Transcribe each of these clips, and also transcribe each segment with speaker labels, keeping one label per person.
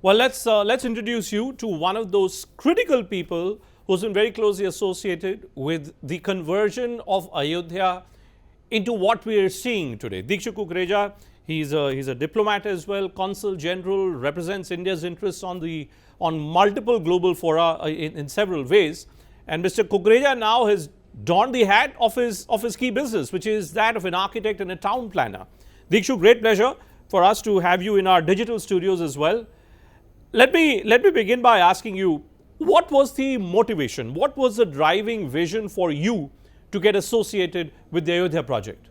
Speaker 1: Well, let's introduce you to one of those critical people who's been very closely associated with the conversion of Ayodhya into what we are seeing today. Dikshu Kukreja, he's a diplomat as well, consul general, represents India's interests on multiple global fora in several ways. And Mr. Kukreja now has donned the hat of his key business, which is that of an architect and a town planner. Dikshu, great pleasure for us to have you in our digital studios as well. Let me begin by asking you, what was the motivation? What was the driving vision for you to get associated with the Ayodhya project?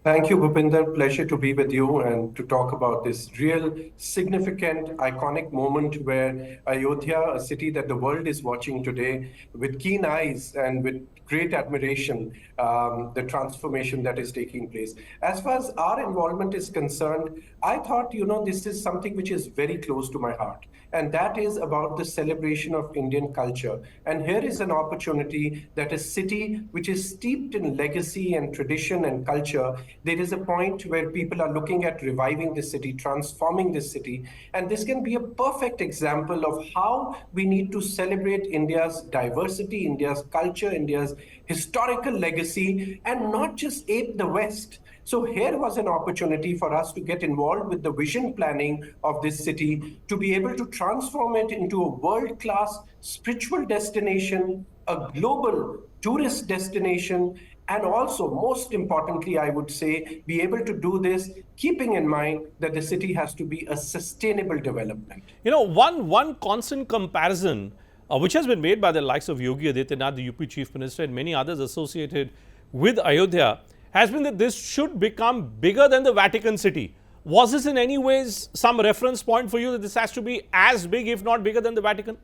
Speaker 2: Thank you, Bhupendra. Pleasure to be with you and to talk about this real significant, iconic moment where Ayodhya, a city that the world is watching today with keen eyes and with great admiration, the transformation that is taking place. As far as our involvement is concerned, I thought, this is something which is very close to my heart. And that is about the celebration of Indian culture. And here is an opportunity that a city which is steeped in legacy and tradition and culture, there is a point where people are looking at reviving the city, transforming this city. And this can be a perfect example of how we need to celebrate India's diversity, India's culture, India's historical legacy, and not just ape the West. So here was an opportunity for us to get involved with the vision planning of this city, to be able to transform it into a world-class spiritual destination, a global tourist destination, and also, most importantly, I would say, be able to do this keeping in mind that the city has to be a sustainable development.
Speaker 1: One constant comparison which has been made by the likes of Yogi Adityanath, the UP Chief Minister, and many others associated with Ayodhya, has been that this should become bigger than the Vatican City. Was this in any ways some reference point for you that this has to be as big, if not bigger than the Vatican?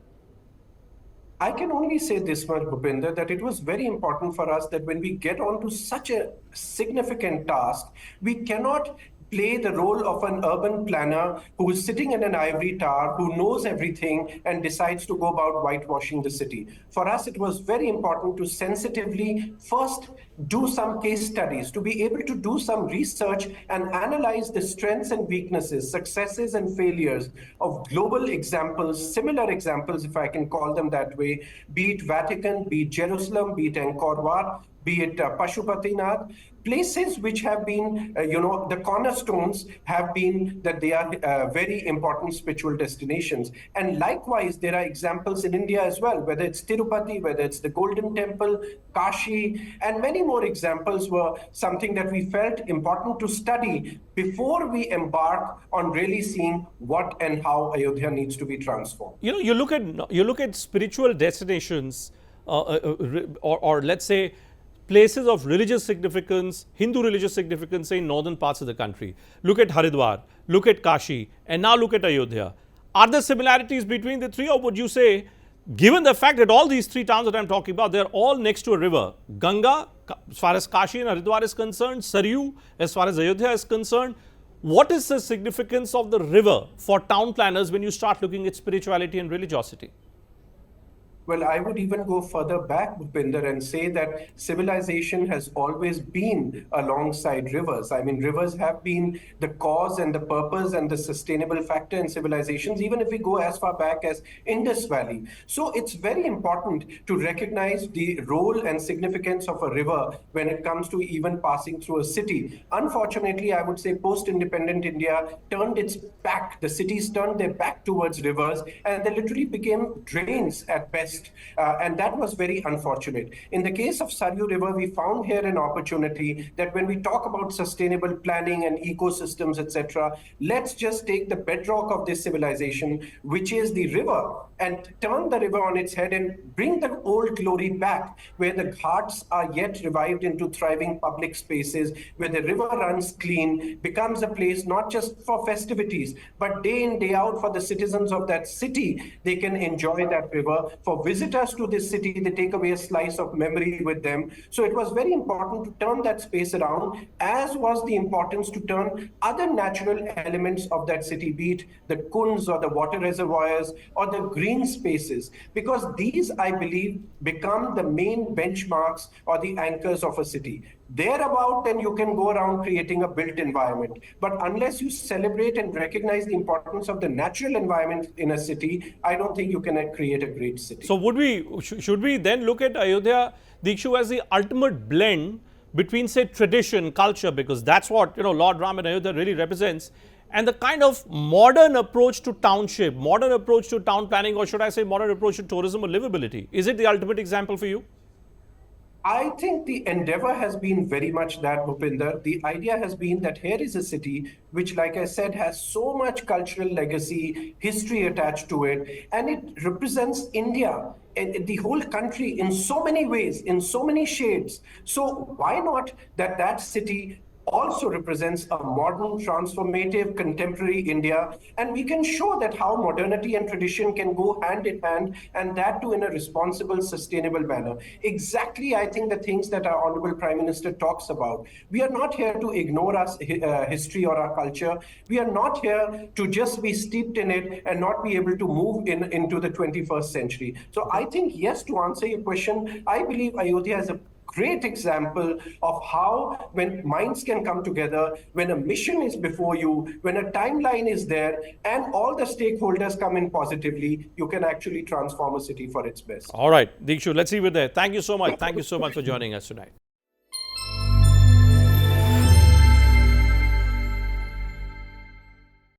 Speaker 2: I can only say this much, Bhupendra, that it was very important for us that when we get on to such a significant task, we cannot play the role of an urban planner who is sitting in an ivory tower, who knows everything and decides to go about whitewashing the city. For us, it was very important to sensitively first do some case studies, to be able to do some research and analyze the strengths and weaknesses, successes and failures of global examples, similar examples, if I can call them that way, be it Vatican, be it Jerusalem, be it Angkor Wat, be it Pashupatinath, places which have been, the cornerstones have been that they are very important spiritual destinations. And likewise, there are examples in India as well, whether it's Tirupati, whether it's the Golden Temple, Kashi, and many more examples were something that we felt important to study before we embark on really seeing what and how Ayodhya needs to be transformed.
Speaker 1: You look at spiritual destinations, or let's say places of religious significance, Hindu religious significance, say in northern parts of the country. Look at Haridwar, look at Kashi, and now look at Ayodhya. Are there similarities between the three, or would you say, given the fact that all these three towns that I'm talking about, they're all next to a river, Ganga, as far as Kashi and Haridwar is concerned, Saryu, as far as Ayodhya is concerned, what is the significance of the river for town planners when you start looking at spirituality and religiosity?
Speaker 2: Well, I would even go further back, Bhupendra, and say that civilization has always been alongside rivers. I mean, rivers have been the cause and the purpose and the sustainable factor in civilizations, even if we go as far back as Indus Valley. So it's very important to recognize the role and significance of a river when it comes to even passing through a city. Unfortunately, I would say post-independent India turned its back. The cities turned their back towards rivers, and they literally became drains at best. And that was very unfortunate. In the case of Saryu River, we found here an opportunity that when we talk about sustainable planning and ecosystems, etc., let's just take the bedrock of this civilization, which is the river, and turn the river on its head and bring the old glory back, where the ghats are yet revived into thriving public spaces, where the river runs clean, becomes a place not just for festivities, but day in, day out for the citizens of that city. They can enjoy that river. For visitors to this city, they take away a slice of memory with them. So it was very important to turn that space around, as was the importance to turn other natural elements of that city, be it the kunds or the water reservoirs or the green spaces, because these, I believe, become the main benchmarks or the anchors of a city. Thereabout, then you can go around creating a built environment. But unless you celebrate and recognize the importance of the natural environment in a city, I don't think you can create a great city.
Speaker 1: So should we then look at Ayodhya, Dikshu, as the ultimate blend between, say, tradition, culture, because that's what, Lord Ram and Ayodhya really represents, and the kind of modern approach to township, modern approach to town planning, or should I say modern approach to tourism or livability? Is it the ultimate example for you?
Speaker 2: I think the endeavor has been very much that, Bhupinder. The idea has been that here is a city which, like I said, has so much cultural legacy, history attached to it, and it represents India and the whole country in so many ways, in so many shades. So why not that city also represents a modern, transformative, contemporary India, and we can show that how modernity and tradition can go hand in hand, and that too in a responsible, sustainable manner. Exactly, I think the things that our Honorable Prime Minister talks about. We are not here to ignore our history or our culture. We are not here to just be steeped in it and not be able to move into the 21st century. So I think, yes, to answer your question, I believe Ayodhya is a great example of how, when minds can come together, when a mission is before you, when a timeline is there, and all the stakeholders come in positively, you can actually transform a city for its best.
Speaker 1: All right, Dikshu, let's leave it there. Thank you so much. Thank you so much for joining us tonight.